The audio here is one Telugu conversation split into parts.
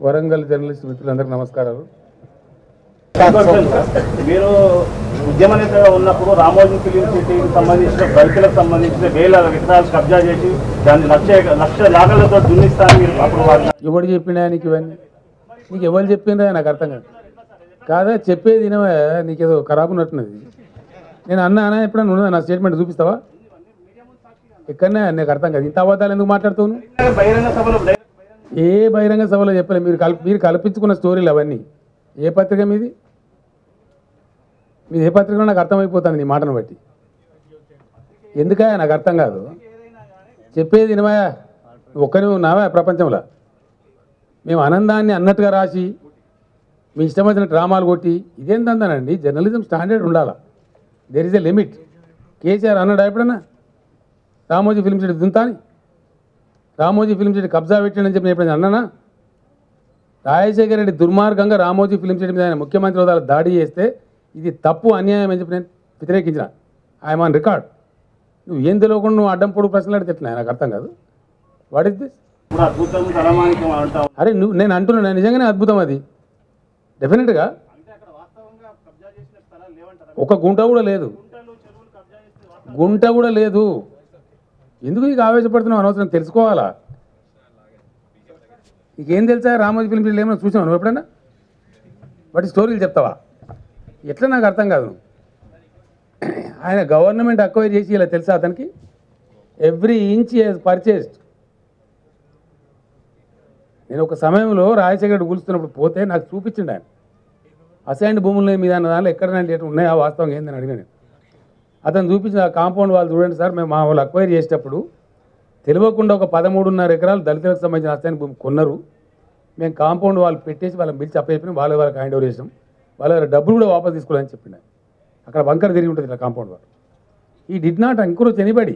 వరంగల్ జర్నలిస్ట్ మిత్రులందరికీ నమస్కారాలు. మీరు ఉద్యమ నేతగా ఉన్నప్పుడు రామోజీ ఫిలిం సిటీకి సంబంధించిన రైతులకు సంబంధించిన వేల విత్తనాలు కబ్జా చేసి దాన్ని లక్ష లాగలతో దున్నిస్తాను మీరు అప్పుడు ఎవడు చెప్పినా నీకు ఇవన్నీ నీకు ఎవరు చెప్పిండ్రా నాకు అర్థం కాదు. కాదా చెప్పేది వినవా, నీకేదో ఖరాబ్ ఉన్నట్టున్నది. నేను అన్నా ఎప్పుడన్నా ఉన్నదా నా స్టేట్మెంట్ చూపిస్తావా? ఎక్కడనే నాకు అర్థం కాదు. ఇంత అబద్ధాలు ఎందుకు మాట్లాడుతావు? బహిరంగ సభలో ఏ బహిరంగ సభలో చెప్పలే. మీరు కల్పించుకున్న స్టోరీలు అవన్నీ. ఏ పత్రిక మీది ఏ పత్రికలో నాకు అర్థమైపోతుంది నీ మాటను బట్టి. ఎందుకా నాకు అర్థం కాదు. చెప్పేది వినవా, ఒక్కనే ఉన్నావా ప్రపంచంలో? మేము ఆనందాన్ని అన్నట్టుగా రాసి మీ ఇష్టం వచ్చిన డ్రామాలు కొట్టి ఇదేంటందానండి. జర్నలిజం స్టాండర్డ్ ఉండాలా. There is a limit. KCR అన్నాడు ఎప్పుడన్నా రామోజీ ఫిల్మ్ సిటీ దుంతాని, రామోజీ ఫిల్మ్ సిటీ కబ్జా పెట్టాడని చెప్పి నేను ఎప్పుడైనా అన్నానా? రాజశేఖర రెడ్డి దుర్మార్గంగా రామోజీ ఫిల్మ్ సిటీ మీద ఆయన ముఖ్యమంత్రి హోదాలో దాడి చేస్తే ఇది తప్పు అన్యాయం అని చెప్పి నేను వ్యతిరేకించిన. I'm on record. నువ్వు ఏం తెలియకుండా నువ్వు అడ్డం పొడుగు ప్రశ్నలు అడితే ఎట్లా నాకు అర్థం కాదు. What is this? అరే నేను అంటున్నా నిజంగానే అద్భుతం అది. డెఫినెట్గా ఒక గుంట కూడా లేదు, గుంట కూడా లేదు. ఎందుకు నీకు ఆవేశపడుతున్నావు అనవసరం, తెలుసుకోవాలా. నీకేం తెలుసా రామోజీ ఫిల్మ్ సిటీలో ఏమైనా చూసావు నువ్వు ఎప్పుడైనా? వాటి స్టోరీలు చెప్తావా? ఎట్లా నాకు అర్థం కాదు. ఆయన గవర్నమెంట్ అక్వైర్ చేసి ఇలా తెలుసా అతనికి? Every inch he's purchased. నేను ఒక సమయంలో రాజశేఖర్ కూలుస్తున్నప్పుడు పోతే నాకు చూపించిండు ఆయన. అసైన్డ్ భూములు మీద దానిలో ఎక్కడైనా ఉన్నాయా వాస్తవంగా ఏందని అడిగాను. అతను చూపించిన కాంపౌండ్ వాళ్ళు చూడండి సార్, మేము మా వాళ్ళు అక్వైర్ చేసేటప్పుడు తెలియకుండా ఒక 13.5 ఎకరాలు దళితులకు సంబంధించిన అసైన్ భూమి కొన్నారు. మేము కాంపౌండ్ వాళ్ళు పెట్టేసి వాళ్ళని పిలిచి అప్పచెప్పిన వాళ్ళకి హ్యాండ్ ఓవర్ చేసాం. వాళ్ళ డబ్బులు కూడా వాపస్ తీసుకోవాలని చెప్పిండు. అక్కడ బంకర్ తిరిగి ఉంటుంది ఇలా కాంపౌండ్ వాళ్ళు. ఈ డిడ్ నాట్ ఎంకరేజ్ ఎనీబడి.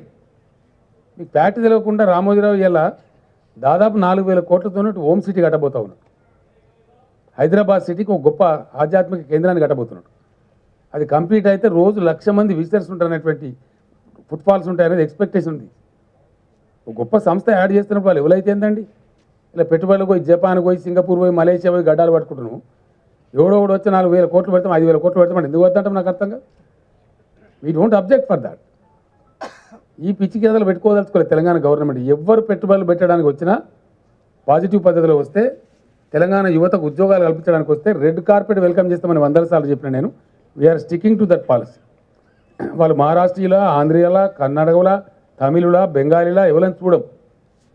మీకు ఫ్యాక్ట్ తెలియకుండా రామోజీరావు ఇలా దాదాపు 4,000 కోట్లతో హోమ్ సిటీ కట్టబోతా ఉన్నాడు. హైదరాబాద్ సిటీకి ఒక గొప్ప ఆధ్యాత్మిక కేంద్రాన్ని కట్టబోతున్నాడు. అది కంప్లీట్ అయితే రోజు 1,00,000 మంది విజిటర్స్ ఉంటారనేటువంటి ఫుట్ఫాల్స్ ఉంటాయనేది ఎక్స్పెక్టేషన్ ఉంది. ఒక గొప్ప సంస్థ యాడ్ చేస్తున్నప్పుడు వాళ్ళు ఎవరైతే ఏందండి ఇలా పెట్టుబడులు పోయి జపాన్ పోయి సింగపూర్ పోయి మలేషియా పోయి గడ్డాలు పట్టుకుంటున్నాము. ఎవడో వచ్చి 4,000 కోట్లు పెడతాం 5,000 కోట్లు పెడతాం అంటే ఎందుకు వద్దంటాం నాకు అర్థం కాదు. We don't object for that. ఈ పిచ్చి కేదలు పెట్టుకోదలుచుకోలేదు తెలంగాణ గవర్నమెంట్. ఎవరు పెట్టుబడులు పెట్టడానికి వచ్చినా పాజిటివ్ పద్ధతిలో వస్తే, తెలంగాణ యువతకు ఉద్యోగాలు కల్పించడానికి వస్తే రెడ్ కార్పెట్ వెల్కమ్ చేస్తామని 100 సార్లు చెప్పిన నేను. We're sticking to that policy. వాళ్ళు మహారాష్ట్రీలా, ఆంధ్రీలా, కర్ణాటకలా, తమిళులా, బెంగాలీలా ఎవరైనా చూడం,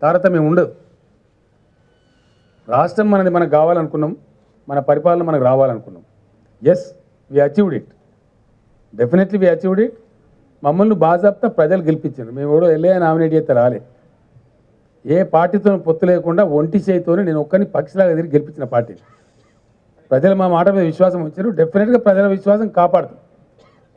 తారతమ్యం ఉండదు. రాష్ట్రం మనది మనకు కావాలనుకున్నాం, మన పరిపాలన మనకు రావాలనుకున్నాం. Yes, we achieved it. Definitely we achieved it. మమ్మల్ని బాజాప్తా ప్రజలు గెలిపించారు. మేము ఎవడో ఎల్ఏ నామినేట్ చేస్తే రాలే. ఏ పార్టీతో పొత్తు లేకుండా ఒంటి చేయితోనే నేను ఒక్కరిని పక్షిలాగా తిరిగి గెలిపించిన పార్టీ. ప్రజలు మా మాట మీద విశ్వాసం వచ్చారు. డెఫినెట్గా ప్రజల విశ్వాసం కాపాడుతాం.